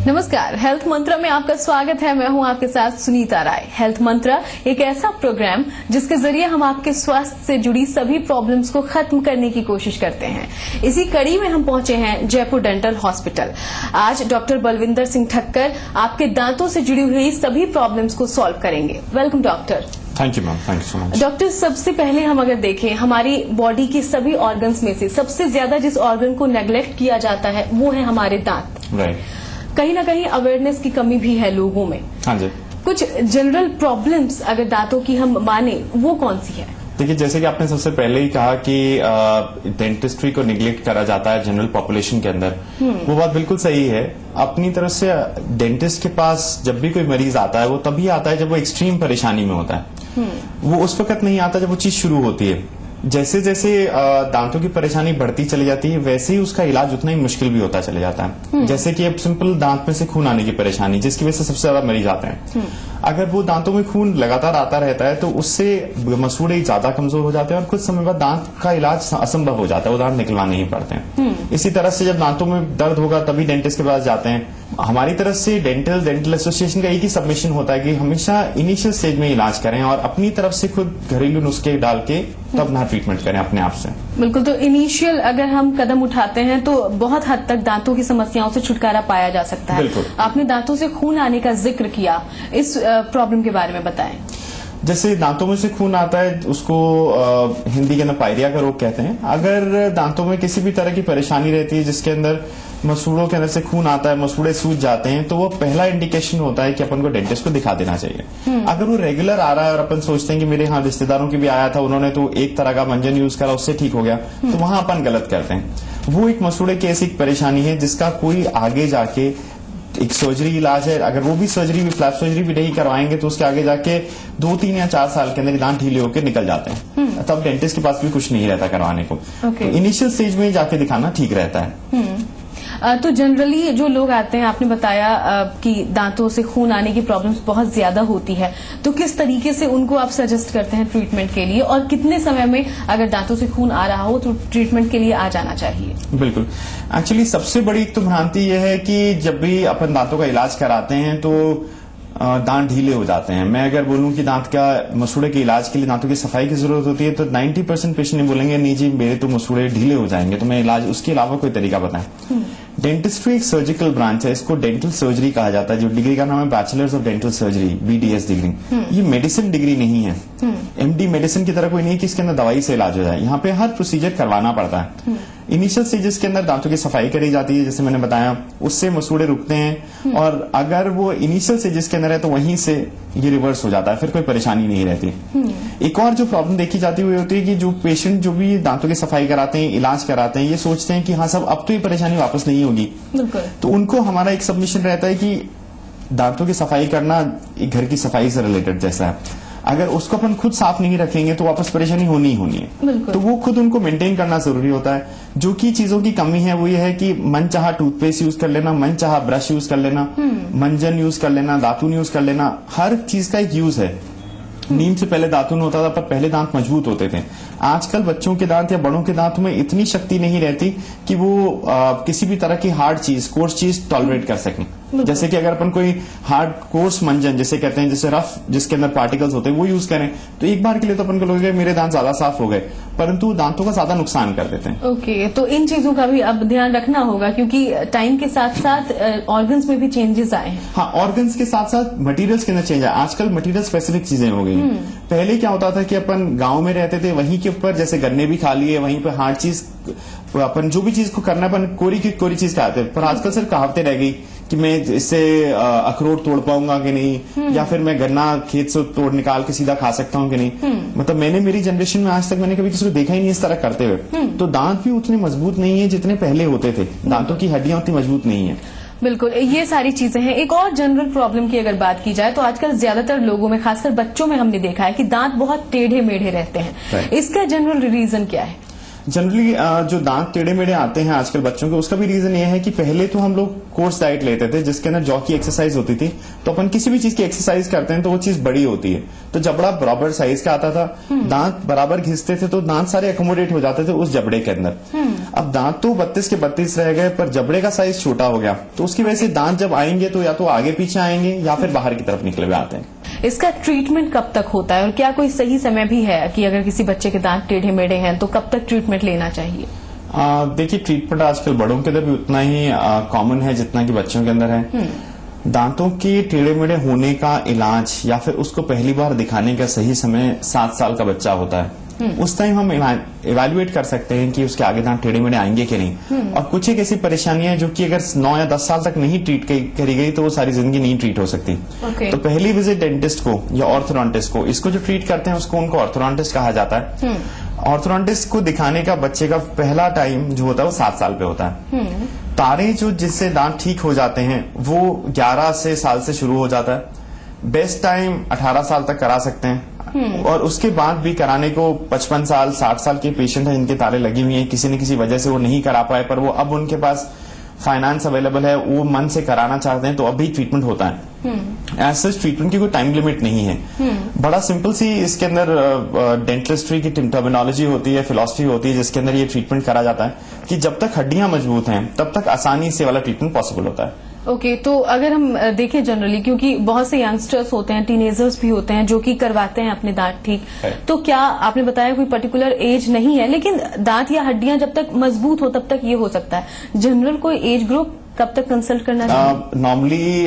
नमस्कार, हेल्थ मंत्रा में आपका स्वागत है। मैं हूं आपके साथ सुनीता राय। हेल्थ मंत्रा एक ऐसा प्रोग्राम जिसके जरिए हम आपके स्वास्थ्य से जुड़ी सभी प्रॉब्लम्स को खत्म करने की कोशिश करते हैं। इसी कड़ी में हम पहुंचे हैं जयपुर डेंटल हॉस्पिटल। आज डॉक्टर बलविंदर सिंह ठक्कर आपके दांतों से जुड़ी हुई सभी प्रॉब्लम्स को सॉल्व करेंगे। Welcome doctor. Thank you ma'am, thank you so much. Doctor, सबसे पहले हम अगर देखें हमारी बॉडी के सभी ऑर्गन्स में से सबसे ज्यादा जिस ऑर्गन को नेग्लेक्ट किया जाता है वो है हमारे दांत। राइट। कहीं ना कहीं अवेयरनेस की कमी भी है लोगों में। हाँ जी। कुछ जनरल प्रॉब्लम्स अगर दांतों की हम माने वो कौन सी है? देखिए, जैसे कि आपने सबसे पहले ही कहा कि डेंटिस्ट्री को निगलेक्ट करा जाता है जनरल पॉपुलेशन के अंदर, वो बात बिल्कुल सही है। अपनी तरफ से डेंटिस्ट के पास जब भी कोई मरीज आता है वो तभी आता है जब वो एक्सट्रीम परेशानी में होता है। वो उस वक्त नहीं आता जब वो चीज शुरू होती है। जैसे जैसे दांतों की परेशानी बढ़ती चली जाती है वैसे ही उसका इलाज उतना ही मुश्किल भी होता चले जाता है। जैसे कि अब सिंपल दांत में से खून आने की परेशानी, जिसकी वजह से सबसे ज्यादा मरीज आते हैं। अगर वो दांतों में खून लगातार आता रहता है तो उससे मसूड़े ज्यादा कमजोर हो जाते हैं और कुछ समय बाद दांत का इलाज असंभव हो जाता है, वो दांत निकलवाने ही पड़ते हैं। इसी तरह से जब दांतों में दर्द होगा तभी डेंटिस्ट के पास जाते हैं। हमारी तरफ से डेंटल एसोसिएशन का एक ही सबमिशन होता है कि हमेशा इनिशियल स्टेज में इलाज करें और अपनी तरफ से खुद घरेलू नुस्खे डाल के तब ना ट्रीटमेंट करें अपने आप से। बिल्कुल। तो इनिशियल अगर हम कदम उठाते हैं तो बहुत हद तक दांतों की समस्याओं से छुटकारा पाया जा सकता है। बिल्कुल। आपने दांतों से खून आने का जिक्र किया, इस प्रॉब्लम के बारे में बताएं। जैसे दांतों में से खून आता है उसको हिंदी के अंदर पायरिया का रोग कहते हैं। अगर दांतों में किसी भी तरह की परेशानी रहती है जिसके अंदर मसूड़ों के अंदर से खून आता है, मसूड़े सूज जाते हैं, तो वो पहला इंडिकेशन होता है कि अपन को डेंटिस्ट को दिखा देना चाहिए। अगर वो रेगुलर आ रहा है और अपन सोचते हैं कि मेरे यहाँ रिश्तेदारों की भी आया था, उन्होंने तो एक तरह का मंजन यूज करा उससे ठीक हो गया, तो वहां अपन गलत करते हैं। वो एक मसूड़े की ऐसी परेशानी है जिसका कोई आगे जाके एक सर्जरी इलाज है। अगर वो भी सर्जरी भी फ्लैप सर्जरी भी नहीं करवाएंगे तो उसके आगे जाके 2, 3 या 4 साल के अंदर दांत ढीले होकर निकल जाते हैं। तब डेंटिस्ट के पास भी कुछ नहीं रहता करवाने को। तो इनिशियल स्टेज में ही जाके दिखाना ठीक रहता है। तो जनरली जो लोग आते हैं, आपने बताया कि दांतों से खून आने की प्रॉब्लम्स बहुत ज्यादा होती है, तो किस तरीके से उनको आप सजेस्ट करते हैं ट्रीटमेंट के लिए, और कितने समय में अगर दांतों से खून आ रहा हो तो ट्रीटमेंट के लिए आ जाना चाहिए? बिल्कुल। एक्चुअली सबसे बड़ी तो भ्रांति यह है कि जब भी अपन दांतों का इलाज कराते हैं तो दांत ढीले हो जाते हैं। मैं अगर बोलूं कि दांत का मसूड़े के इलाज के लिए दांतों की सफाई की जरूरत होती है तो 90% पेशेंट बोलेंगे नहीं जी मेरे तो मसूड़े ढीले हो जाएंगे, तो मैं इलाज उसके अलावा कोई तरीका बताएं। डेंटिस्ट्री एक सर्जिकल ब्रांच है, इसको डेंटल सर्जरी कहा जाता है। जो डिग्री का नाम है bachelors of dental surgery, BDS degree. ये मेडिसिन डिग्री नहीं है। MD मेडिसिन की तरह कोई नहीं कि इसके अंदर दवाई से इलाज हो जाए। यहाँ पे हर प्रोसीजर करवाना पड़ता है। इनिशियल स्टेजेस के अंदर दांतों की सफाई करी जाती है, जैसे मैंने बताया, उससे मसूड़े रुकते हैं। और अगर वो इनिशियल स्टेजेस के अंदर है तो वहीं से ये रिवर्स हो जाता है, फिर कोई परेशानी नहीं रहती। एक और जो प्रॉब्लम देखी जाती हुई होती है कि जो पेशेंट जो भी दांतों की सफाई कराते हैं, इलाज कराते हैं, ये सोचते हैं कि हाँ सब अब तो ये परेशानी वापस नहीं होगी। तो उनको हमारा एक सबमिशन रहता है कि दांतों की सफाई करना एक घर की सफाई से रिलेटेड जैसा है। अगर उसको अपन खुद साफ नहीं रखेंगे तो वापस परेशानी होनी ही होनी है। तो वो खुद उनको मेंटेन करना जरूरी होता है। जो की चीजों की कमी है वो ये है कि मन चाहा टूथपेस्ट यूज कर लेना, मन चाहा ब्रश यूज कर लेना, मंजन यूज कर लेना, दातुन यूज कर लेना, हर चीज का एक यूज है। नीम से पहले दातुन होता था पर पहले दांत मजबूत होते थे। आजकल बच्चों के दांत या बड़ों के दांत में इतनी शक्ति नहीं रहती कि वो किसी भी तरह की हार्ड चीज, कोर्स चीज टॉलरेट कर सकें। जैसे कि अगर अपन कोई हार्ड कोर्स मंजन जैसे कहते हैं, जैसे रफ जिसके अंदर पार्टिकल्स होते हैं, वो यूज करें तो एक बार के लिए तो अपन को लगेगा मेरे दांत ज्यादा साफ हो गए, परंतु दांतों का ज्यादा नुकसान कर देते हैं। ओके, तो इन चीजों का भी अब ध्यान रखना होगा क्योंकि टाइम के साथ साथ ऑर्गन्स में भी चेंजेस आए हैं। हाँ, ऑर्गन्स के साथ साथ मटेरियल्स के अंदर चेंज आए। आजकल मटेरियल स्पेसिफिक चीजें हो गई। पहले क्या होता था कि अपन गांव में रहते थे, वहीं के ऊपर जैसे गन्ने भी खा लिए, वहीं पर हार्ड चीज अपन जो भी चीज को करना अपन कोरी की कोरी चीज खाते। पर आजकल सिर्फ कहावतें रह गई कि मैं इससे अखरोट तोड़ पाऊंगा कि नहीं, या फिर मैं गन्ना खेत से तोड़ निकाल के सीधा खा सकता हूँ कि नहीं। मतलब मैंने मेरी जनरेशन में आज तक मैंने कभी किसी को देखा ही नहीं इस तरह करते हुए। तो दांत भी उतने मजबूत नहीं है जितने पहले होते थे। दांतों की हड्डियां उतनी मजबूत नहीं है। बिल्कुल, ये सारी चीजें हैं। एक और जनरल प्रॉब्लम की अगर बात की जाए तो आजकल ज्यादातर लोगों में, खासकर बच्चों में, हमने देखा है कि दांत बहुत टेढ़े मेढ़े रहते हैं। इसका जनरल रीजन क्या है? जनरली जो दांत टेढ़े मेढ़े आते हैं आजकल बच्चों के, उसका भी रीजन ये है कि पहले तो हम लोग कोर्स डाइट लेते थे जिसके अंदर जॉ की एक्सरसाइज होती थी। तो अपन किसी भी चीज की एक्सरसाइज करते हैं तो वो चीज बड़ी होती है, तो जबड़ा बराबर साइज का आता था, दांत बराबर घिसते थे, तो दांत सारे अकोमोडेट हो जाते थे उस जबड़े के अंदर। अब दांत तो 32 के 32 रह गए, पर जबड़े का साइज छोटा हो गया, तो उसकी वजह से दांत जब आएंगे तो या तो आगे पीछे आएंगे या फिर बाहर की तरफ निकले हुए आते हैं। इसका ट्रीटमेंट कब तक होता है और क्या कोई सही समय भी है कि अगर किसी बच्चे के दांत टेढ़े मेढ़े हैं तो कब तक ट्रीटमेंट लेना चाहिए? देखिए, ट्रीटमेंट आजकल बड़ों के अंदर भी उतना ही कॉमन है जितना कि बच्चों के अंदर है। दांतों के टेढ़े मेढ़े होने का इलाज या फिर उसको पहली बार दिखाने का सही समय 7 साल का बच्चा होता है। उस टाइम हम इवेल्युएट कर सकते हैं कि उसके आगे दांत टेढ़े मेढ़े आएंगे कि नहीं। और कुछ एक ऐसी परेशानियां जो कि अगर 9 या 10 साल तक नहीं ट्रीट करी गई तो वो सारी जिंदगी नहीं ट्रीट हो सकती। तो पहली विजिट डेंटिस्ट को या ऑर्थोडोंटिस्ट को, इसको जो ट्रीट करते हैं उसको उनको ऑर्थोडोंटिस्ट कहा जाता है। ऑर्थोडोंटिस्ट को दिखाने का बच्चे का पहला टाइम जो होता है वो 7 साल पे होता है। तारे जो जिससे दांत ठीक हो जाते हैं वो 11 साल से शुरू हो जाता है। बेस्ट टाइम 18 साल तक करा सकते हैं, और उसके बाद भी कराने को 55 साल 60 साल के पेशेंट हैं जिनके तारे लगी हुई हैं, किसी न किसी वजह से वो नहीं करा पाए, पर वो अब उनके पास फाइनेंस अवेलेबल है, वो मन से कराना चाहते हैं, तो अभी ट्रीटमेंट होता है। एज सच ट्रीटमेंट की कोई टाइम लिमिट नहीं है। बड़ा सिंपल सी इसके अंदर डेंटिस्ट्री की टर्मिनोलॉजी होती है, फिलॉसफी होती है, जिसके अंदर ये ट्रीटमेंट करा जाता है कि जब तक हड्डियां मजबूत हैं तब तक आसानी से वाला ट्रीटमेंट पॉसिबल होता है। ओके, तो अगर हम देखें जनरली, क्योंकि बहुत से यंगस्टर्स होते हैं, टीनेजर्स भी होते हैं जो कि करवाते हैं अपने दांत ठीक, तो क्या आपने बताया कोई पर्टिकुलर एज नहीं है, लेकिन दांत या हड्डियां जब तक मजबूत हो तब तक ये हो सकता है। जनरल कोई एज ग्रुप कब तक कंसल्ट करना चाहिए? नॉर्मली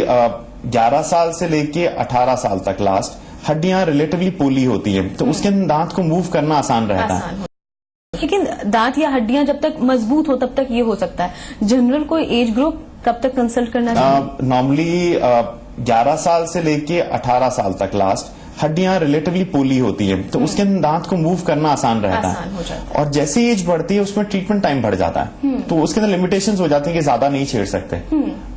11 साल से लेके 18 साल तक लास्ट हड्डियां रिलेटिवली पोली होती है, तो उसके अंदर दांत को मूव करना आसान रहता है। लेकिन दांत या हड्डियां जब तक मजबूत हो तब तक ये हो सकता है। जनरल कोई एज ग्रुप कब तक कंसल्ट करना चाहिए? नॉर्मली 11 साल से लेके 18 साल तक लास्ट हड्डियां रिलेटिवली पोली होती है, तो उसके अंदर दांत को मूव करना आसान रहता है। और जैसे एज बढ़ती है उसमें ट्रीटमेंट टाइम बढ़ जाता है, तो उसके अंदर लिमिटेशंस हो जाती है कि ज्यादा नहीं छेड़ सकते।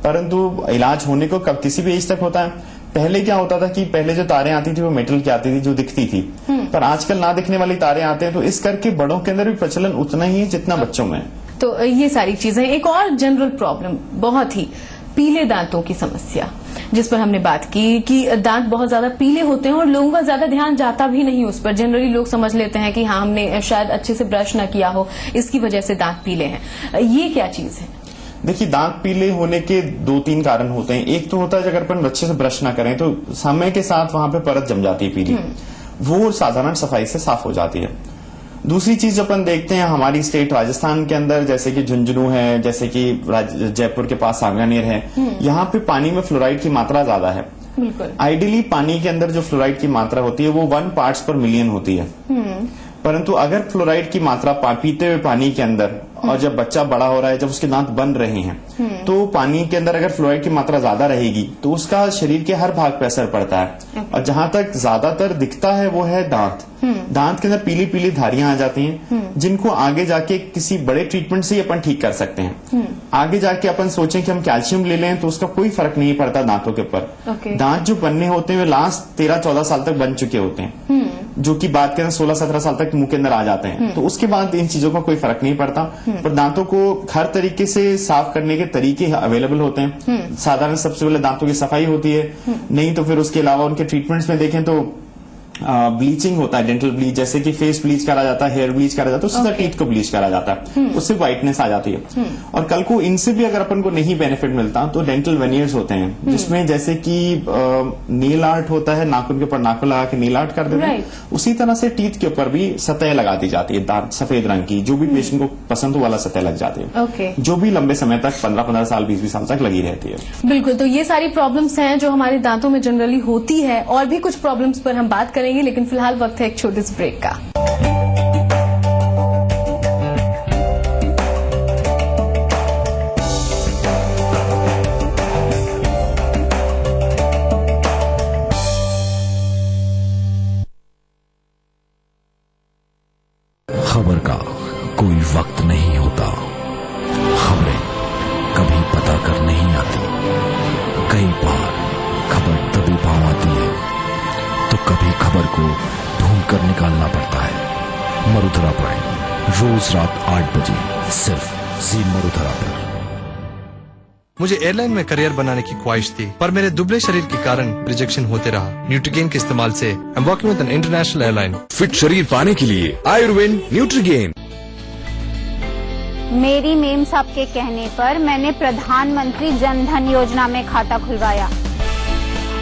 परंतु इलाज होने को कब किसी भी एज तक होता है। पहले क्या होता था कि पहले जो तारें आती थी वो मेटल की आती थी जो दिखती थी, पर आजकल ना दिखने वाली तारें आते हैं, तो इस करके बड़ों के अंदर भी प्रचलन उतना ही है जितना बच्चों में। तो ये सारी चीजें। एक और जनरल प्रॉब्लम बहुत ही पीले दांतों की समस्या, जिस पर हमने बात की कि दांत बहुत ज्यादा पीले होते हैं और लोगों का ज्यादा ध्यान जाता भी नहीं उस पर। जनरली लोग समझ लेते हैं कि हाँ, हमने शायद अच्छे से ब्रश न किया हो, इसकी वजह से दांत पीले हैं। ये क्या चीज है? देखिए, दांत पीले होने के 2-3 कारण होते हैं। एक तो होता है अगर अपन अच्छे से ब्रश ना करें तो समय के साथ वहां पे परत जम जाती है पीली, वो साधारण सफाई से साफ हो जाती है। दूसरी चीज अपन देखते हैं हमारी स्टेट राजस्थान के अंदर, जैसे कि झुंझुनू है, जैसे कि जयपुर के पास सांगानेर है, यहाँ पे पानी में फ्लोराइड की मात्रा ज्यादा है। आइडियली पानी के अंदर जो फ्लोराइड की मात्रा होती है वो 1 पार्ट्स पर मिलियन होती है, परंतु अगर फ्लोराइड की मात्रा पीते हुए पानी के अंदर, और जब बच्चा बड़ा हो रहा है, जब उसके दांत बन रहे हैं, तो पानी के अंदर अगर फ्लोराइड की मात्रा ज्यादा रहेगी तो उसका शरीर के हर भाग पर असर पड़ता है। और जहां तक ज्यादातर दिखता है वो है दांत। दांत के अंदर पीली पीली धारियां आ जाती हैं, जिनको आगे जाके किसी बड़े ट्रीटमेंट से अपन ठीक कर सकते हैं। आगे जाके अपन सोचें कि हम कैल्शियम ले लें तो उसका कोई फर्क नहीं पड़ता दांतों के ऊपर। दांत जो बनने होते हैं वे लास्ट 13-14 साल तक बन चुके होते हैं, जो कि बाद के अंदर 16-17 साल तक मुंह के अंदर आ जाते हैं, तो उसके बाद इन चीजों का कोई फर्क नहीं पड़ता। पर दांतों को हर तरीके से साफ करने के तरीके अवेलेबल होते हैं। साधारण सबसे पहले दांतों की सफाई होती है, नहीं तो फिर उसके अलावा उनके ट्रीटमेंट्स में देखें तो ब्लीचिंग होता है, डेंटल ब्लीच, जैसे कि फेस ब्लीच करा जाता है, हेयर ब्लीच करा जाता है, उससे टीथ को ब्लीच करा जाता है, उससे व्हाइटनेस आ जाती है। और कल को इनसे भी अगर अपन को नहीं बेनिफिट मिलता तो डेंटल वेनियर्स होते हैं, जिसमें जैसे कि नील आर्ट होता है, नाखून के ऊपर नाखून लगा के नील आर्ट कर देते हैं, उसी तरह से टीथ के ऊपर भी सतह लगा दी जाती है, सफेद रंग की, जो भी पेशेंट को पसंद हो वाला सतह लग जाती है, जो भी लंबे समय तक 15-15 साल 20-20 साल तक लगी रहती है। बिल्कुल, तो ये सारी प्रॉब्लम्स हैं जो हमारे दांतों में जनरली होती है, और भी कुछ प्रॉब्लम्स पर हम बात करेंगे, लेकिन फिलहाल वक्त है एक छोटे से ब्रेक का। खबर का कोई वक्त नहीं होता, खबरें कभी पता कर नहीं आती, कई बार खबर तभी पाव आती है तो कभी खबर को ढूंढ कर निकालना पड़ता है। मरुधरा प्राइम, रोज रात 8 बजे सिर्फ जी मरुधरा पर। मुझे एयरलाइन में करियर बनाने की ख्वाहिश थी, पर मेरे दुबले शरीर के कारण रिजेक्शन होते रहा। न्यूट्रीगेन के इस्तेमाल से I am working with an international airline. Fit शरीर पाने के लिए आयुर्वेद न्यूट्रीगेन। मेरी मेम साहब के कहने पर मैंने प्रधानमंत्री जन धन योजना में खाता खुलवाया।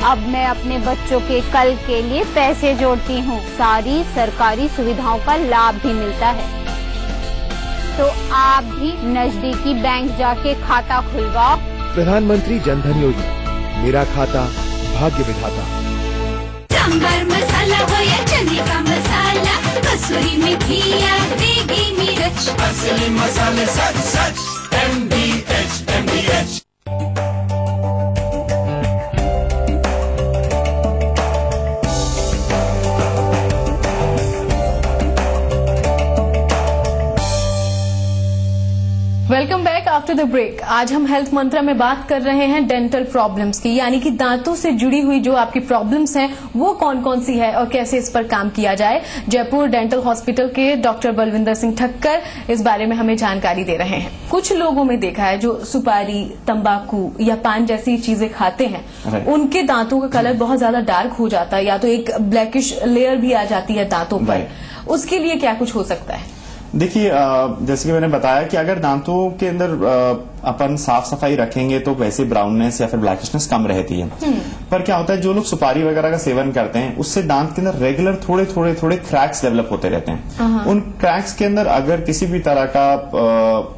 अब मैं अपने बच्चों के कल के लिए पैसे जोड़ती हूँ। सारी सरकारी सुविधाओं का लाभ भी मिलता है। तो आप भी नजदीकी बैंक जाके खाता खुलवाओ। प्रधानमंत्री जन धन योजना, मेरा खाता भाग्य विधाता। सांबर मसाला हो या चने का मसाला, कसूरी मेथी या देगी मिर्च, असली मसाले सच सच MDH। Welcome back after the break. आज हम हेल्थ मंत्रा में बात कर रहे हैं डेंटल प्रॉब्लम्स की, यानी कि दांतों से जुड़ी हुई जो आपकी प्रॉब्लम्स हैं वो कौन कौन सी है और कैसे इस पर काम किया जाए। जयपुर डेंटल हॉस्पिटल के डॉक्टर बलविंदर सिंह ठक्कर इस बारे में हमें जानकारी दे रहे हैं। कुछ लोगों में देखा है जो सुपारी, तंबाकू या पान जैसी चीजें खाते हैं, उनके दांतों का कलर बहुत ज्यादा डार्क हो जाता है या तो एक ब्लैकिश लेयर भी आ जाती है दांतों पर। उसके लिए क्या कुछ हो सकता है? देखिए, जैसे कि मैंने बताया कि अगर दांतों के अंदर अपन साफ सफाई रखेंगे तो वैसे ब्राउननेस या फिर ब्लैकिशनेस कम रहती है। पर क्या होता है, जो लोग सुपारी वगैरह का सेवन करते हैं उससे दांत के अंदर रेगुलर थोड़े क्रैक्स डेवलप होते रहते हैं। उन क्रैक्स के अंदर अगर किसी भी तरह का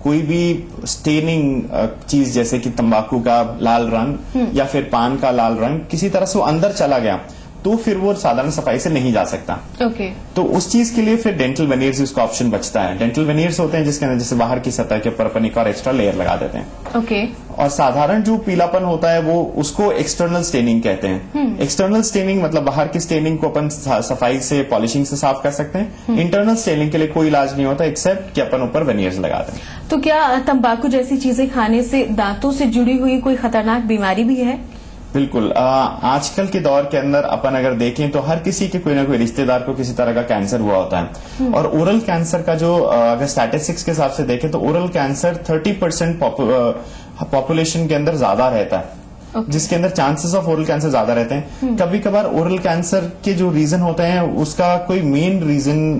कोई भी स्टेनिंग चीज जैसे कि तंबाकू का लाल रंग या फिर पान का लाल रंग किसी तरह से वो अंदर चला गया तो फिर वो साधारण सफाई से नहीं जा सकता। ओके। तो उस चीज के लिए फिर डेंटल वेनियर्स उसका ऑप्शन बचता है। डेंटल वेनियर्स होते हैं जिसके अंदर जैसे बाहर की सतह के ऊपर अपन एक और एक्स्ट्रा लेयर लगा देते हैं। ओके। और साधारण जो पीलापन होता है वो उसको एक्सटर्नल स्टेनिंग कहते हैं। एक्सटर्नल स्टेनिंग मतलब बाहर की स्टेनिंग को अपन सफाई से पॉलिशिंग से साफ कर सकते हैं। इंटरनल स्टेनिंग के लिए कोई इलाज नहीं होता एक्सेप्ट कि अपन ऊपर वेनियर्स लगाते हैं। तो क्या तंबाकू जैसी चीजें खाने से दांतों से जुड़ी हुई कोई खतरनाक बीमारी भी है? बिल्कुल। आजकल के दौर के अंदर अपन अगर देखें तो हर किसी के कोई ना कोई रिश्तेदार को किसी तरह का कैंसर हुआ होता है। और ओरल कैंसर का जो अगर स्टैटिस्टिक्स के हिसाब से देखें तो ओरल कैंसर 30% पॉपुलेशन के अंदर ज्यादा रहता है। जिसके अंदर चांसेस ऑफ ओरल कैंसर ज्यादा रहते हैं। कभी कभार ओरल कैंसर के जो रीजन होते हैं उसका कोई मेन रीजन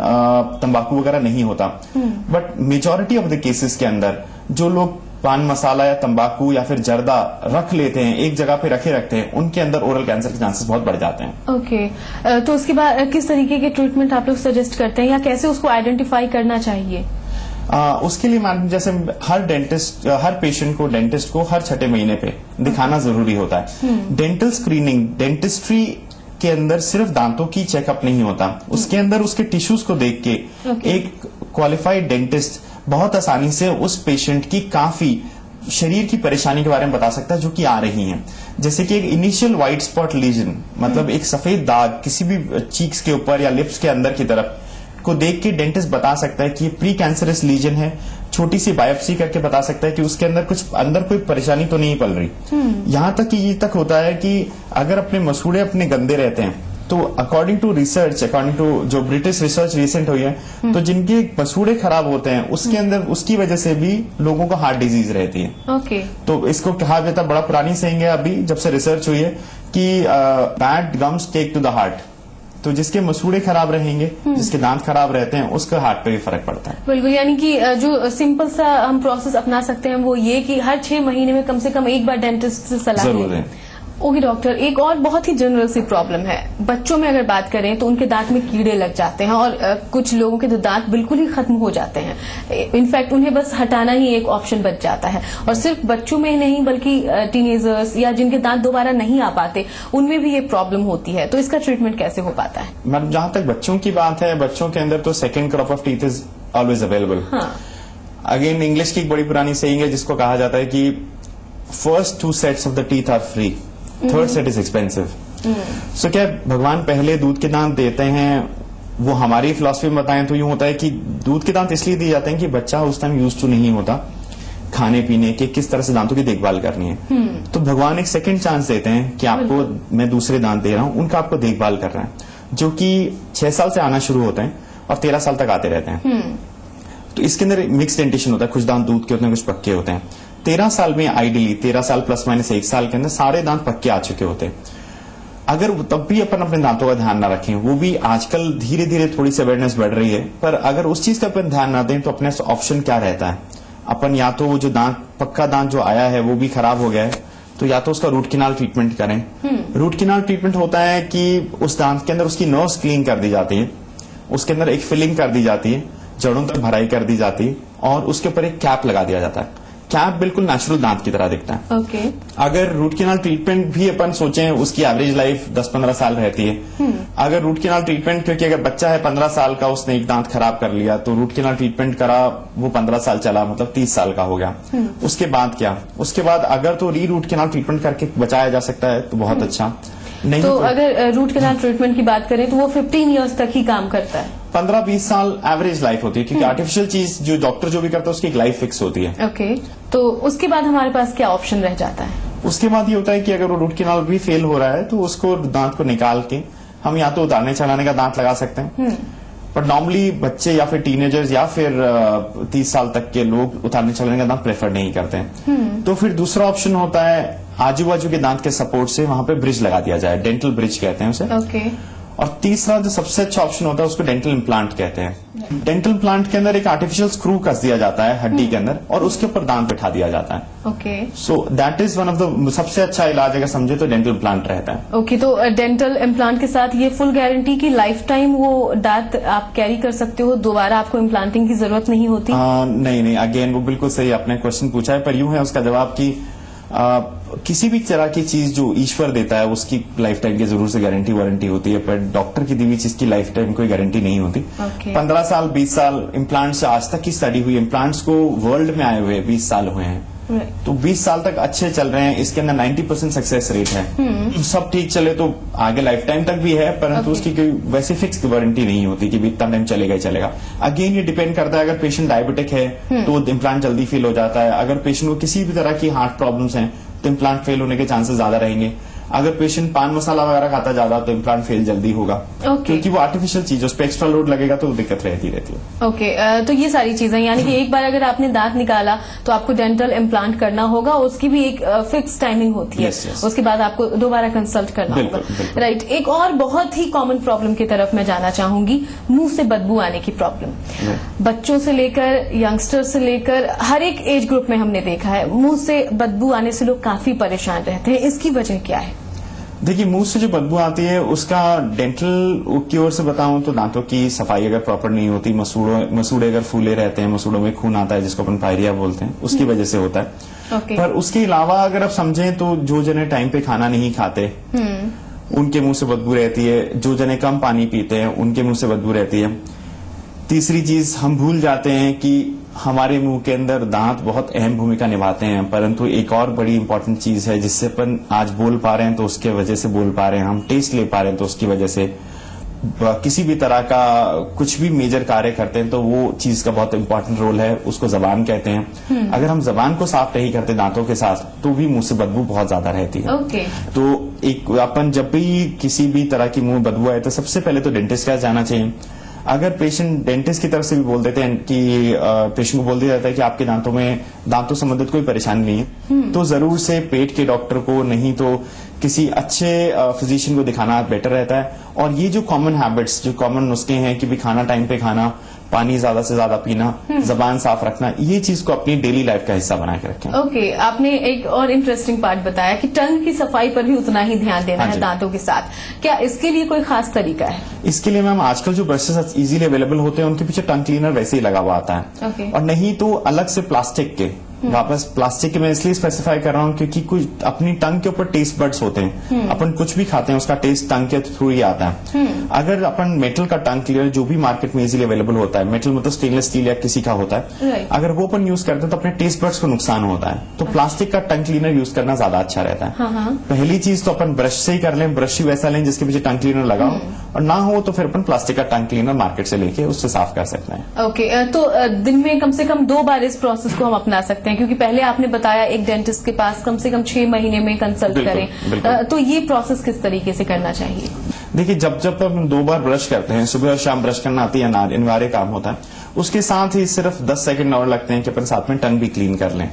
तंबाकू वगैरह नहीं होता। But majority of the cases के अंदर जो लोग पान मसाला या तंबाकू या फिर जर्दा रख लेते हैं, एक जगह पे रखते हैं, उनके अंदर ओरल कैंसर के चांसेस बहुत बढ़ जाते हैं। ओके। तो उसके बाद किस तरीके के ट्रीटमेंट आप लोग सजेस्ट करते हैं या कैसे उसको आइडेंटिफाई करना चाहिए? उसके लिए मान जैसे हर पेशेंट को डेंटिस्ट को हर 6 महीने पे दिखाना जरूरी होता है। डेंटल स्क्रीनिंग डेंटिस्ट्री के अंदर सिर्फ दांतों की चेकअप नहीं होता, उसके अंदर उसके टिश्यूज को देख के एक क्वालिफाइड डेंटिस्ट बहुत आसानी से उस पेशेंट की काफी शरीर की परेशानी के बारे में बता सकता है जो कि आ रही है। जैसे कि एक इनिशियल व्हाइट स्पॉट लीजन मतलब एक सफेद दाग किसी भी चीक्स के ऊपर या लिप्स के अंदर की तरफ को देख के डेंटिस्ट बता सकता है कि ये प्री कैंसरस लीजन है। छोटी सी बायोप्सी करके बता सकता है कि उसके अंदर कोई परेशानी तो नहीं पल रही। यहां तक कि ये तक होता है कि अगर अपने मसूड़े अपने गंदे रहते हैं तो अकॉर्डिंग टू जो ब्रिटिश रिसर्च रिसेंट हुई है तो जिनके मसूड़े खराब होते हैं उसके अंदर उसकी वजह से भी लोगों को हार्ट डिजीज रहती है। ओके। तो इसको कहा जाता है, बड़ा पुरानी सेइंग है अभी जब से रिसर्च हुई है कि bad gums take to the heart. तो जिसके मसूड़े खराब रहेंगे, जिसके दांत खराब रहते हैं, उसका हार्ट पे भी फर्क पड़ता है। बिल्कुल, यानी कि जो सिंपल सा हम प्रोसेस अपना सकते हैं वो ये कि हर 6 महीने में कम से कम एक बार डेंटिस्ट से सलाह जरूर लें। है। ओके डॉक्टर, एक और बहुत ही जनरल सी प्रॉब्लम है। बच्चों में अगर बात करें तो उनके दांत में कीड़े लग जाते हैं और कुछ लोगों के तो दांत बिल्कुल ही खत्म हो जाते हैं। इनफैक्ट उन्हें बस हटाना ही एक ऑप्शन बच जाता है। और सिर्फ बच्चों में ही नहीं बल्कि टीनेजर्स या जिनके दांत दोबारा नहीं आ पाते उनमें भी ये प्रॉब्लम होती है। तो इसका ट्रीटमेंट कैसे हो पाता है? मतलब जहां तक बच्चों की बात है, बच्चों के अंदर तो second crop of teeth is always available. Again English की एक बड़ी पुरानी सेइंग है जिसको कहा जाता है कि first 2 sets of the teeth are free, third set is expensive. So क्या भगवान पहले दूध के दांत देते हैं, वो हमारी फिलॉसफी में बताएं तो यूं होता है कि दूध के दांत इसलिए दिए जाते हैं कि बच्चा उस टाइम यूज टू नहीं होता खाने पीने के, किस तरह से दांतों की देखभाल करनी है। तो भगवान एक सेकंड चांस देते हैं कि आपको मैं दूसरे दांत दे रहा हूं, उनका आपको देखभाल कर रहा है, जो कि 6 साल से आना शुरू होते हैं और 13 साल तक आते रहते हैं। तो इसके अंदर मिक्स डेंटिशन होता है, कुछ दांत दूध के होते हैं, कुछ पक्के होते हैं। 13 साल में आइडियली 13 साल प्लस माइनस 1 साल के अंदर सारे दांत पक्के आ चुके होते हैं। अगर तब भी अपन अपने दांतों का ध्यान ना रखें, वो भी आजकल धीरे धीरे थोड़ी सी अवेयरनेस बढ़ रही है, पर अगर उस चीज का अपन ध्यान ना दें तो अपने ऑप्शन क्या रहता है, अपन या तो वो जो दांत पक्का दांत जो आया है वो भी खराब हो गया है, तो या तो उसका रूट कैनाल ट्रीटमेंट करें। रूट कैनाल ट्रीटमेंट होता है कि उस दांत के अंदर उसकी नर्व्स क्लीन कर दी जाती है, उसके अंदर एक फिलिंग कर दी जाती है, जड़ों तक भराई कर दी जाती है और उसके ऊपर एक कैप लगा दिया जाता है। कैप बिल्कुल नेचुरल दांत की तरह दिखता है। ओके। अगर रूट कैनाल ट्रीटमेंट भी अपन सोचें, उसकी एवरेज लाइफ 10-15 साल रहती है। अगर रूट कैनाल ट्रीटमेंट, क्योंकि अगर बच्चा है 15 साल का, उसने एक दांत खराब कर लिया, तो रूट कैनाल ट्रीटमेंट करा, वो 15 साल चला, मतलब 30 साल का हो गया। उसके बाद क्या, उसके बाद अगर तो रूट कैनाल ट्रीटमेंट करके बचाया जा सकता है तो बहुत अच्छा। नहीं तो अगर रूट कैनाल ट्रीटमेंट की बात करें तो वो 15 इयर्स तक ही काम करता है। 15-20 साल एवरेज लाइफ होती है, क्योंकि आर्टिफिशियल चीज जो डॉक्टर जो भी करता है उसकी एक लाइफ फिक्स होती है। ओके। तो उसके बाद हमारे पास क्या ऑप्शन रह जाता है? उसके बाद ये होता है कि अगर वो रूट कैनाल भी फेल हो रहा है तो उसको दांत को निकाल के हम या तो उतारने चलाने का दांत लगा सकते हैं, पर नॉर्मली बच्चे या फिर टीनेजर्स या फिर 30 साल तक के लोग उतारने चलाने का दांत प्रेफर नहीं करते हैं। तो फिर दूसरा ऑप्शन होता है आजू बाजू के दांत के सपोर्ट से वहां पे ब्रिज लगा दिया जाए, डेंटल ब्रिज कहते हैं उसे। ओके। और तीसरा जो सबसे अच्छा ऑप्शन होता है उसको डेंटल इम्प्लांट कहते हैं। डेंटल इम्प्लांट के अंदर एक आर्टिफिशियल स्क्रू कस दिया जाता है हड्डी के अंदर और उसके ऊपर दांत बिठा दिया जाता है। Okay. So that is one of the सबसे अच्छा इलाज अगर समझे तो डेंटल इम्प्लांट रहता है। ओके। तो डेंटल इम्प्लांट के साथ ये फुल गारंटी की लाइफ टाइम वो दांत आप कैरी कर सकते हो, दोबारा आपको इम्प्लांटिंग की जरूरत नहीं होती? नहीं, अगेन वो बिल्कुल सही आपने क्वेश्चन पूछा है, पर यूं है उसका जवाब कि किसी भी तरह की चीज जो ईश्वर देता है उसकी लाइफ टाइम की जरूर से गारंटी वारंटी होती है, पर डॉक्टर की दी हुई चीज की लाइफ टाइम कोई गारंटी नहीं होती। Okay. 15 साल 20 साल इम्प्लांट्स आज तक की स्टडी हुई, इम्प्लांट्स को वर्ल्ड में आए हुए 20 साल हुए हैं। तो 20 साल तक अच्छे चल रहे हैं, इसके अंदर 90% सक्सेस रेट है। सब ठीक चले तो आगे लाइफ टाइम तक भी है, परंतु उसकी कोई वैसे फिक्स वारंटी नहीं होती कि इतना टाइम चलेगा ही चलेगा। अगेन ये डिपेंड करता है, अगर पेशेंट डायबिटिक है तो इम्प्लांट जल्दी फेल हो जाता है, अगर पेशेंट को किसी भी तरह की हार्ट प्रॉब्लम्स हैं तो इम्प्लांट फेल होने के चांसेस ज्यादा रहेंगे। अगर पेशेंट पान मसाला वगैरह खाता ज्यादा तो इम्प्लांट फेल जल्दी होगा। क्योंकि वो आर्टिफिशियल चीज, उस पर एक्स्ट्रा लोड लगेगा तो दिक्कत रहती है। ओके। तो ये सारी चीजें, यानी कि एक बार अगर आपने दांत निकाला तो आपको डेंटल इम्प्लांट करना होगा, उसकी भी एक फिक्स टाइमिंग होती है। Yes. उसके बाद आपको दोबारा कंसल्ट करना होगा। राइट। एक और बहुत ही कॉमन प्रॉब्लम की तरफ मैं जाना चाहूंगी, मुंह से बदबू आने की प्रॉब्लम। बच्चों से लेकर यंगस्टर से लेकर हर एक एज ग्रुप में हमने देखा है मुंह से बदबू आने से लोग काफी परेशान रहते हैं। इसकी वजह क्या है? देखिए, मुंह से जो बदबू आती है उसका डेंटल की ओर से बताऊं तो दांतों की सफाई अगर प्रॉपर नहीं होती, मसूड़े अगर फूले रहते हैं, मसूड़ों में खून आता है जिसको अपन पायरिया बोलते हैं, उसकी वजह से होता है। Okay. पर उसके अलावा अगर आप समझें तो जो जने टाइम पे खाना नहीं खाते उनके मुंह से बदबू रहती है, जो जने कम पानी पीते हैं उनके मुंह से बदबू रहती है। तीसरी चीज, हम भूल जाते हैं कि हमारे मुंह के अंदर दांत बहुत अहम भूमिका निभाते हैं, परंतु एक और बड़ी इंपॉर्टेंट चीज है जिससे अपन आज बोल पा रहे हैं तो उसके वजह से बोल पा रहे हैं, हम टेस्ट ले पा रहे हैं तो उसकी वजह से, किसी भी तरह का कुछ भी मेजर कार्य करते हैं तो वो चीज का बहुत इंपॉर्टेंट रोल है, उसको जबान कहते हैं। अगर हम जबान को साफ नहीं करते दांतों के साथ तो भी मुंह से बदबू बहुत ज्यादा रहती है। Okay. तो एक अपन जब भी किसी भी तरह की मुंह बदबू आए तो सबसे पहले तो डेंटिस्ट के पास जाना चाहिए। अगर पेशेंट डेंटिस्ट की तरफ से भी बोल देते हैं कि पेशेंट को बोल दिया जाता है कि आपके दांतों संबंधित कोई परेशानी नहीं है, तो जरूर से पेट के डॉक्टर को, नहीं तो किसी अच्छे फिजिशियन को दिखाना बेटर रहता है। और ये जो कॉमन हैबिट्स, जो कॉमन नुस्खे हैं कि भी खाना टाइम पे खाना, पानी ज्यादा से ज्यादा पीना, जबान साफ रखना, ये चीज को अपनी डेली लाइफ का हिस्सा बना के रखें। ओके। आपने एक और इंटरेस्टिंग पार्ट बताया कि टंग की सफाई पर भी उतना ही ध्यान देना हाँ है दांतों के साथ। क्या इसके लिए कोई खास तरीका है? इसके लिए मैम आजकल जो ब्रशेस इजीली अवेलेबल होते हैं उनके पीछे टंग क्लीनर वैसे ही लगा हुआ आता है। Okay. और नहीं तो अलग से प्लास्टिक के, वापस प्लास्टिक के मैं इसलिए स्पेसिफाई कर रहा हूँ क्योंकि कुछ अपनी टंग के ऊपर टेस्ट बड्स होते हैं, अपन कुछ भी खाते हैं उसका टेस्ट टंग के थ्रू ही आता है। अगर अपन मेटल का टंग क्लीनर जो भी मार्केट में इजीली अवेलेबल होता है, मेटल मतलब स्टेनलेस स्टील या किसी का होता है, Right. अगर वो अपन यूज करते हैं तो अपने टेस्ट बड्स को नुकसान होता है, तो प्लास्टिक का टंग क्लीनर यूज करना ज्यादा अच्छा रहता है। पहली चीज तो अपन ब्रश से ही कर लें, ब्रश ही वैसा लें जिसके पीछे टंग क्लीनर लगाओ, और ना हो तो फिर अपन प्लास्टिक का टंग क्लीनर मार्केट से लेके उससे साफ कर सकते हैं। ओके। तो दिन में कम से कम 2 बार इस प्रोसेस को हम अपना सकते हैं, क्योंकि पहले आपने बताया एक डेंटिस्ट के पास कम से कम 6 महीने में कंसल्ट करें, बिल्कुल। तो ये प्रोसेस किस तरीके से करना चाहिए? देखिए, जब हम 2 बार ब्रश करते हैं, सुबह और शाम ब्रश करना अति अनिवार्य काम होता है, उसके साथ ही सिर्फ 10 सेकंड और लगते हैं कि अपन साथ में टंग भी क्लीन कर लें।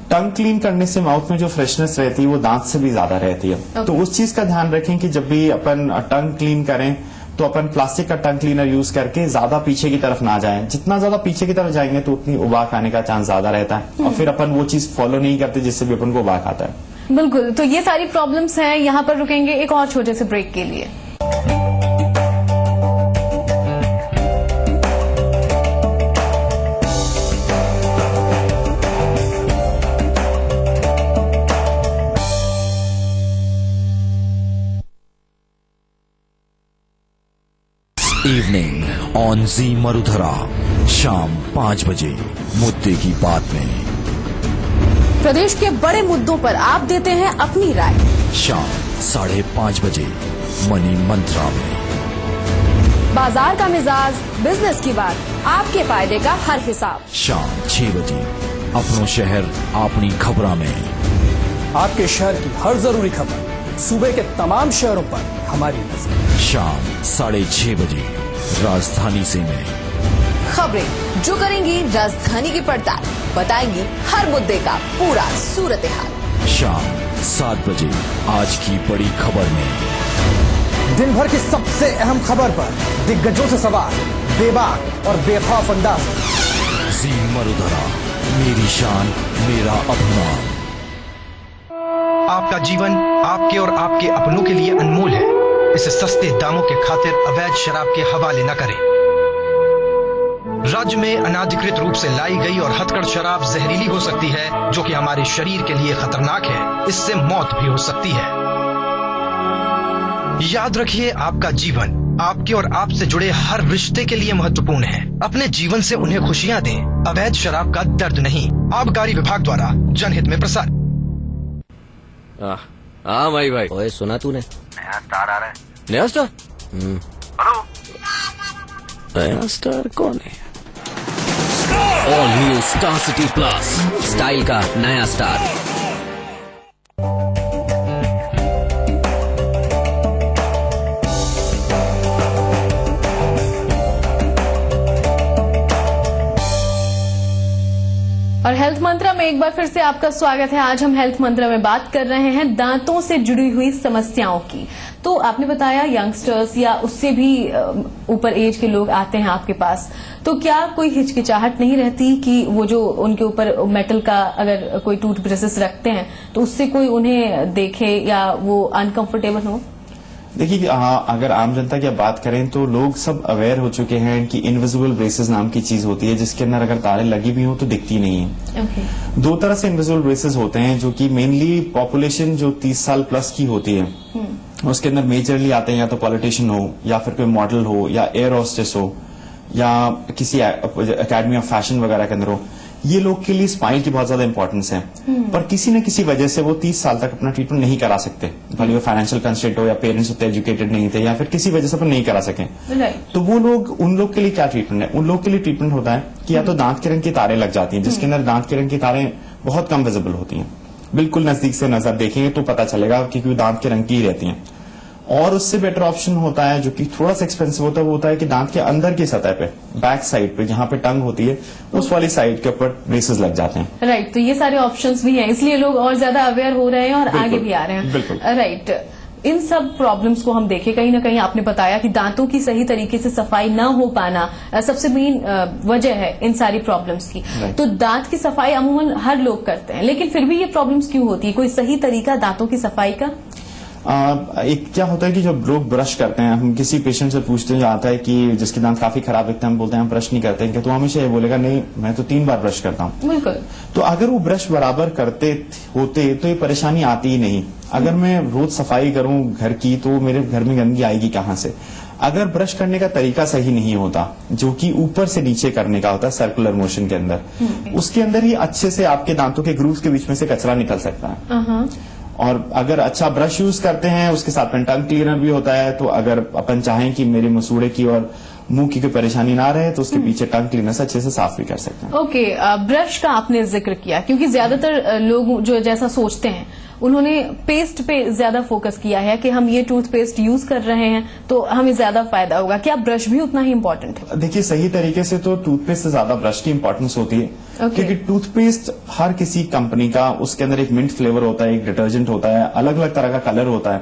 टंग क्लीन करने से माउथ में जो फ्रेशनेस रहती है वो दांत से भी ज्यादा रहती है। तो उस चीज का ध्यान रखें कि जब भी अपन टंग क्लीन करें तो अपन प्लास्टिक का टंग क्लीनर यूज करके ज्यादा पीछे की तरफ ना जाएं। जितना ज्यादा पीछे की तरफ जाएंगे तो उतनी उबाक आने का चांस ज्यादा रहता है, और फिर अपन वो चीज फॉलो नहीं करते जिससे भी अपन को उबाक आता है। बिल्कुल, तो ये सारी प्रॉब्लम्स हैं। यहाँ पर रुकेंगे एक और छोटे से ब्रेक के लिए। इवनिंग ऑन जी मरुधरा शाम 5 बजे मुद्दे की बात में। प्रदेश के बड़े मुद्दों पर आप देते हैं अपनी राय। शाम 5:30 बजे मनी मंत्रा में। बाजार का मिजाज, बिजनेस की बात, आपके फायदे का हर हिसाब। शाम 6 बजे अपनों शहर अपनी खबरा में। आपके शहर की हर जरूरी खबर सूबे के तमाम शहरों पर हमारी नजर। शाम 6:30 बजे राजधानी से में। खबरें जो करेंगी राजधानी की पड़ताल, बताएंगी हर मुद्दे का पूरा सूरत हाल। शाम 7 बजे आज की बड़ी खबर में। दिन भर की सबसे अहम खबर पर दिग्गजों से सवाल, बेबाक और बेखौफ अंदाज। जी मरुधरा, मेरी शान मेरा अभिमान। आपका जीवन आपके और आपके अपनों के लिए अनमोल है। इसे सस्ते दामों के खातिर अवैध शराब के हवाले न करें। राज्य में अनाधिकृत रूप से लाई गई और हथकढ़ शराब जहरीली हो सकती है, जो कि हमारे शरीर के लिए खतरनाक है। इससे मौत भी हो सकती है। याद रखिए, आपका जीवन आपके और आपसे जुड़े हर रिश्ते के लिए महत्वपूर्ण है। अपने जीवन से उन्हें खुशियां दें, अवैध शराब का दर्द नहीं। आबकारी विभाग द्वारा जनहित में प्रसार। हाँ भाई ओए, सुना तूने? नया स्टार आ रहा है। नया स्टार? हेलो, नया स्टार कौन है? All new star city plus, style का नया स्टार। और हेल्थ मंत्रा में एक बार फिर से आपका स्वागत है। आज हम हेल्थ मंत्रा में बात कर रहे हैं दांतों से जुड़ी हुई समस्याओं की। तो आपने बताया यंगस्टर्स या उससे भी ऊपर एज के लोग आते हैं आपके पास, तो क्या कोई हिचकिचाहट नहीं रहती कि वो जो उनके ऊपर मेटल का अगर कोई टूथब्रशेस रखते हैं तो उससे कोई उन्हें देखे या वो अनकंफर्टेबल हो? देखिए, अगर आम जनता की बात करें तो लोग सब अवेयर हो चुके हैं कि इनविजिबल ब्रेसेस नाम की चीज होती है, जिसके अंदर अगर तारे लगी भी हो तो दिखती नहीं है। दो तरह से इनविजिबल ब्रेसेस होते हैं, जो कि मेनली पॉपुलेशन जो 30 साल प्लस की होती है उसके अंदर मेजरली आते हैं, या तो पॉलिटिशियन हो या फिर कोई मॉडल हो या एयर होस्टेस हो या किसी एकेडमी ऑफ फैशन वगैरह के अंदर हो। ये लोग के लिए स्माइल की बहुत ज्यादा इंपॉर्टेंस है, पर किसी न किसी वजह से वो 30 साल तक अपना ट्रीटमेंट नहीं करा सकते, भले वो फाइनेंशियल कंस्ट्रेंट हो या पेरेंट्स उतने एजुकेटेड नहीं थे या फिर किसी वजह से अपन नहीं करा सके। तो वो लोग, उन लोग के लिए क्या ट्रीटमेंट है? उन लोग के लिए ट्रीटमेंट होता है कि या तो दांत के रंग की तारें लग जाती हैं, जिसके अंदर दांत के रंग की तारें बहुत कम विजिबल होती हैं, बिल्कुल नजदीक से नजर देखेंगे तो पता चलेगा कि दांत के रंग की ही रहती हैं। और उससे बेटर ऑप्शन होता है, जो कि थोड़ा सा एक्सपेंसिव होता है, वो होता है कि दांत के अंदर की सतह पे, बैक साइड पे, जहां पे टंग होती है उस वाली साइड के ऊपर ब्रेसेस लग जाते हैं। राइट, तो ये सारे ऑप्शंस भी हैं, इसलिए लोग और ज्यादा अवेयर हो रहे हैं और आगे भी आ रहे हैं। बिल्कुल राइट। इन सब प्रॉब्लम्स को हम देखें, कहीं ना कहीं आपने बताया कि दांतों की सही तरीके से सफाई न हो पाना सबसे मेन वजह है इन सारी प्रॉब्लम्स की। तो दांत की सफाई अमूमन हर लोग करते हैं, लेकिन फिर भी ये प्रॉब्लम्स क्यों होती है? कोई सही तरीका दांतों की सफाई का? एक क्या होता है कि जब लोग ब्रश करते हैं, हम किसी पेशेंट से पूछते हैं, जो आता है कि जिसके दांत काफी खराब दिखते हैं, हम बोलते हैं हम ब्रश नहीं करते हैं, तो हमेशा ये बोलेगा नहीं मैं तो 3 बार ब्रश करता हूँ। बिल्कुल। तो अगर वो ब्रश बराबर करते होते तो ये परेशानी आती ही नहीं। अगर मैं रोज सफाई करूं घर की तो मेरे घर में गंदगी आएगी कहाँ से? अगर ब्रश करने का तरीका सही नहीं होता, जो कि ऊपर से नीचे करने का होता है सर्कुलर मोशन के अंदर, उसके अंदर ही अच्छे से आपके दांतों के ग्रूव्स के बीच में से कचरा निकल सकता है। और अगर अच्छा ब्रश यूज करते हैं, उसके साथ में टंग क्लीनर भी होता है, तो अगर अपन चाहें कि मेरे मसूड़े की और मुंह की कोई परेशानी ना रहे तो उसके पीछे टंग क्लीनर से अच्छे से साफ भी कर सकते हैं। ओके, ब्रश का आपने जिक्र किया, क्योंकि ज्यादातर लोग जो जैसा सोचते हैं उन्होंने पेस्ट पे ज्यादा फोकस किया है कि हम ये टूथपेस्ट यूज कर रहे हैं तो हमें ज्यादा फायदा होगा। क्या ब्रश भी उतना ही इम्पोर्टेंट है? देखिए, सही तरीके से तो टूथपेस्ट से ज्यादा ब्रश की इंपॉर्टेंस होती है। क्योंकि टूथपेस्ट हर किसी कंपनी का, उसके अंदर एक मिंट फ्लेवर होता है, एक डिटर्जेंट होता है, अलग अलग तरह का कलर होता है,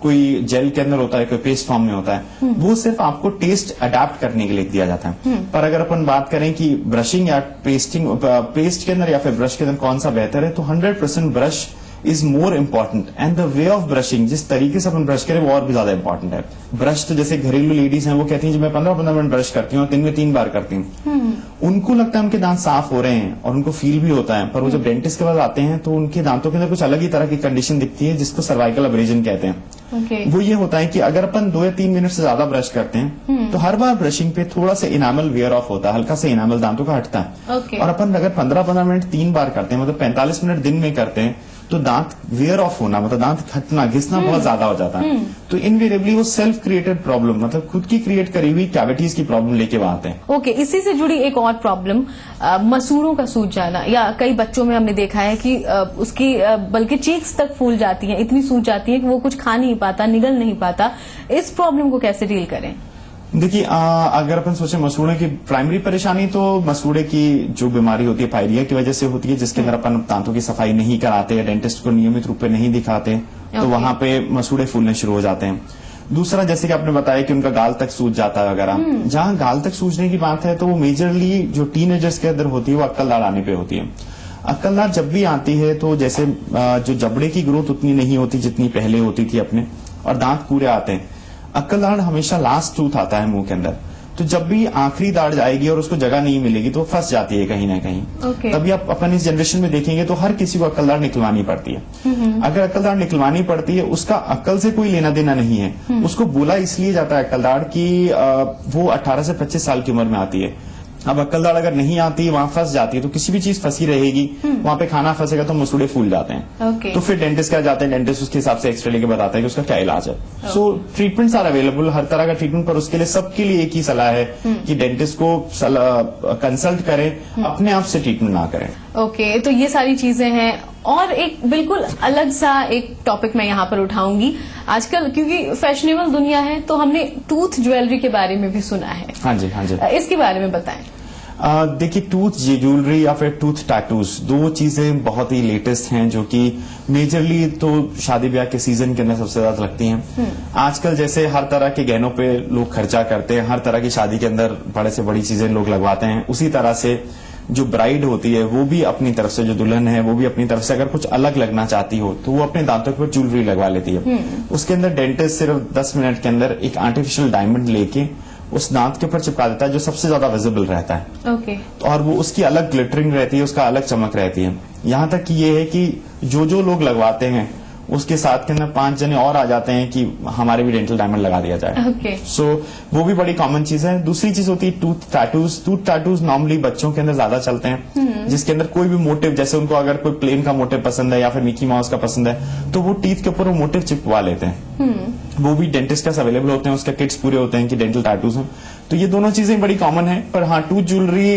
कोई जेल के अंदर होता है, कोई पेस्ट फॉर्म में होता है। वो सिर्फ आपको टेस्ट अडेप्ट करने के लिए दिया जाता है। पर अगर अपन बात करें कि ब्रशिंग या पेस्ट के अंदर या फिर ब्रश के अंदर कौन सा बेहतर है, तो 100% brush is more important and the way of brushing, जिस तरीके से अपन ब्रश करें वो और भी ज्यादा इम्पोर्टेंट है। ब्रश तो जैसे घरेलू लेडीज हैं, वो कहती हैं कि मैं 15-15 मिनट ब्रश करती हूँ, दिन में 3 बार करती हूँ। उनको लगता है उनके दांत साफ हो रहे हैं और उनको फील भी होता है, पर वो जब डेंटिस्ट के पास आते हैं तो उनके दांतों के अंदर कुछ अलग ही तरह की कंडीशन दिखती है, जिसको सर्वाइकल अब्रेजन कहते हैं। वो ये होता है कि अगर अपन 2 या 3 मिनट से ज्यादा ब्रश करते हैं तो हर बार ब्रशिंग पे थोड़ा सा इनामल वेयर ऑफ होता है, हल्का सा इनामल दांतों का हटता है। और अपन अगर 15-15 मिनट 3 बार करते हैं, मतलब 45 मिनट दिन में करते हैं, तो दांत वेयर ऑफ होना, मतलब दांत हटना, घिसना बहुत ज्यादा हो जाता है। तो इनवेरिएबली वो सेल्फ क्रिएटेड प्रॉब्लम, मतलब खुद की क्रिएट करी हुई कैविटीज की प्रॉब्लम लेके वो आते हैं। ओके, इसी से जुड़ी एक और प्रॉब्लम, मसूड़ों का सूज जाना, या कई बच्चों में हमने देखा है कि उसकी बल्कि चीक्स तक फूल जाती हैं, इतनी सूज जाती है कि वो कुछ खा नहीं पाता, निगल नहीं पाता। इस प्रॉब्लम को कैसे डील करें? देखिए, अगर अपन सोचे मसूड़े की प्राइमरी परेशानी, तो मसूड़े की जो बीमारी होती है पायरिया की वजह से होती है, जिसके अंदर अपन दांतों की सफाई नहीं कराते या डेंटिस्ट को नियमित रूप से नहीं दिखाते, तो वहां पे मसूड़े फूलने शुरू हो जाते हैं। दूसरा, जैसे कि आपने बताया कि उनका गाल तक सूज जाता है वगैरह, जहां गाल तक सूजने की बात है तो वो मेजरली जो टीनेजर्स के अंदर होती है वो अक्कल दाढ़ आने पे होती है। अक्कल दाढ़ जब भी आती है तो जैसे जो जबड़े की ग्रोथ उतनी नहीं होती जितनी पहले होती थी अपने, और दांत पूरे आते हैं। अक्कल दाढ़ हमेशा लास्ट टूथ आता है मुंह के अंदर, तो जब भी आखिरी दाढ़ जाएगी और उसको जगह नहीं मिलेगी तो फंस जाती है कहीं ना कहीं। तभी आप अपन इस जनरेशन में देखेंगे तो हर किसी को अक्कल दाढ़ निकलवानी पड़ती है। अगर अक्कल दाढ़ निकलवानी पड़ती है, उसका अक्कल से कोई लेना देना नहीं है, उसको बोला इसलिए जाता है अक्कल दाढ़ की वो 18 से 25 साल की उम्र में आती है। अब अक्कल दाढ़ अगर नहीं आती, वहां फंस जाती है, तो किसी भी चीज फंसी रहेगी, वहां पे खाना फंसेगा तो मसूड़े फूल जाते हैं। तो फिर डेंटिस्ट क्या जाते हैं, डेंटिस्ट उसके हिसाब से एक्सरे लेके बताता है कि उसका क्या इलाज है। सो ट्रीटमेंट्स आर अवेलेबल, हर तरह का ट्रीटमेंट, पर उसके लिए सबके लिए एक ही सलाह है कि डेंटिस्ट को कंसल्ट करें, अपने आप से ट्रीटमेंट ना करें। ओके, तो ये सारी चीजें हैं। और एक बिल्कुल अलग सा एक टॉपिक मैं यहाँ पर उठाऊंगी। आजकल क्योंकि फैशनेबल दुनिया है तो हमने टूथ ज्वेलरी के बारे में भी सुना है। हाँ जी, हाँ जी। इसके बारे में बताएं। देखिए, टूथ ज्वेलरी या फिर टूथ टैटूज, 2 चीजें बहुत ही लेटेस्ट हैं जो कि मेजरली तो शादी ब्याह के सीजन के अंदर सबसे ज्यादा लगती हैं। आजकल जैसे हर तरह के गहनों पे लोग खर्चा करते हैं, हर तरह की शादी के अंदर बड़े से बड़ी चीजें लोग लगवाते हैं, उसी तरह से जो ब्राइड होती है वो भी अपनी तरफ से, जो दुल्हन है वो भी अपनी तरफ से अगर कुछ अलग लगना चाहती हो तो वो अपने दांतों के ऊपर ज्वेलरी लगवा लेती है। उसके अंदर डेंटिस्ट सिर्फ 10 मिनट के अंदर एक आर्टिफिशियल डायमंड लेके उस दांत के ऊपर चिपका देता है, जो सबसे ज्यादा विजिबल रहता है। ओके। और वो उसकी अलग ग्लिटरिंग रहती है, उसका अलग चमक रहती है। यहाँ तक कि ये है कि जो लोग लगवाते हैं उसके साथ के अंदर 5 जने और आ जाते हैं कि हमारे भी डेंटल डायमंड लगा दिया जाए। ओके। सो वो भी बड़ी कॉमन चीज है। दूसरी चीज होती है tooth tattoos. Tooth tattoos normally बच्चों के अंदर ज्यादा चलते हैं, जिसके अंदर कोई भी मोटिव, जैसे उनको अगर कोई प्लेन का मोटिव पसंद है या फिर मिकी माउस का पसंद है, तो वो टीथ के ऊपर वो मोटिव चिपवा लेते हैं। वो भी डेंटिस्ट के अवेलेबल होते हैं, उसके किट्स पूरे होते हैं कि डेंटल टैटूज हैं। तो ये दोनों चीजें बड़ी कॉमन है। पर हाँ, टूथ ज्वेलरी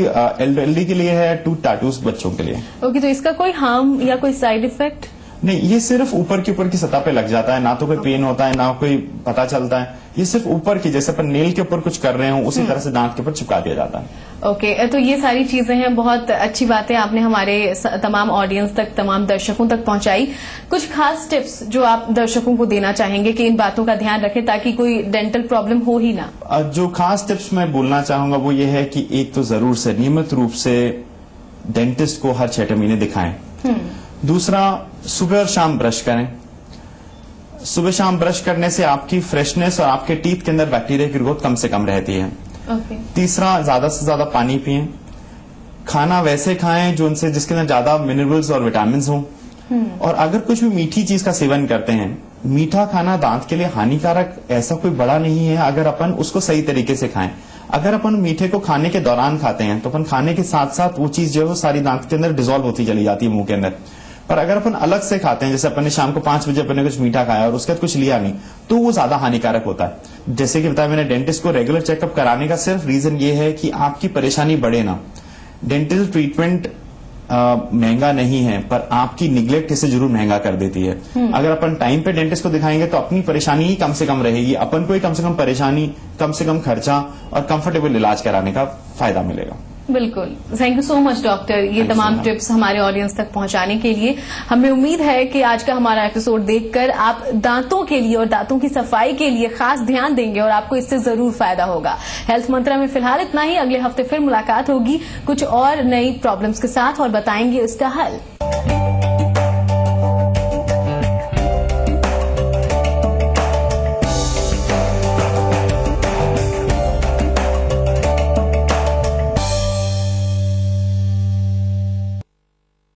एल्डरली के लिए है, टूथ टैटूज बच्चों के लिए। ओके, तो इसका कोई हार्म या कोई साइड इफेक्ट? नहीं, ये सिर्फ ऊपर की सतह पे लग जाता है, ना तो कोई पेन होता है ना कोई पता चलता है। ये सिर्फ ऊपर की, जैसे अपन नेल के ऊपर कुछ कर रहे हो उसी तरह से दांत के ऊपर चिपका दिया जाता है। ओके, तो ये सारी चीजें हैं, बहुत अच्छी बातें आपने हमारे तमाम ऑडियंस तक, तमाम दर्शकों तक पहुंचाई। कुछ खास टिप्स जो आप दर्शकों को देना चाहेंगे कि इन बातों का ध्यान रखें ताकि कोई डेंटल प्रॉब्लम हो ही ना? जो खास टिप्स मैं बोलना चाहूंगा वो ये है कि एक तो जरूर से नियमित रूप से डेंटिस्ट को हर 6 महीने दिखाएं। दूसरा, सुबह और शाम ब्रश करें। सुबह शाम ब्रश करने से आपकी फ्रेशनेस और आपके टीथ के अंदर बैक्टीरिया की ग्रोथ कम से कम रहती है। तीसरा, ज्यादा से ज्यादा पानी पिएं। खाना वैसे खाएं जो उनसे, जिसके अंदर ज्यादा मिनरल्स और विटामिन हों। और अगर कुछ भी मीठी चीज का सेवन करते हैं, मीठा खाना दांत के लिए हानिकारक ऐसा कोई बड़ा नहीं है अगर अपन उसको सही तरीके से खाएं। अगर अपन मीठे को खाने के दौरान खाते हैं तो अपन खाने के साथ साथ वो चीज जो है वो सारी दांत के अंदर डिसॉल्व होती चली जाती है मुंह के अंदर। पर अगर अपन अलग से खाते हैं, जैसे अपन ने शाम को 5 बजे अपन ने कुछ मीठा खाया और उसके बाद कुछ लिया नहीं, तो वो ज्यादा हानिकारक होता है। जैसे कि बताया मैंने, डेंटिस्ट को रेगुलर चेकअप कराने का सिर्फ रीजन ये है कि आपकी परेशानी बढ़े ना। डेंटल ट्रीटमेंट महंगा नहीं है, पर आपकी निग्लेक्ट इसे जरूर महंगा कर देती है। अगर अपन टाइम पे डेंटिस्ट को दिखाएंगे तो अपनी परेशानी ही कम से कम रहेगी, अपन को ही कम से कम परेशानी, कम से कम खर्चा और कंफर्टेबल इलाज कराने का फायदा मिलेगा। बिल्कुल, thank you so much doctor, ये तमाम टिप्स हमारे ऑडियंस तक पहुंचाने के लिए। हमें उम्मीद है कि आज का हमारा एपिसोड देखकर आप दांतों के लिए और दांतों की सफाई के लिए खास ध्यान देंगे और आपको इससे जरूर फायदा होगा। हेल्थ मंत्रा में फिलहाल इतना ही, अगले हफ्ते फिर मुलाकात होगी कुछ और नई प्रॉब्लम्स के साथ और बताएंगे उसका हल।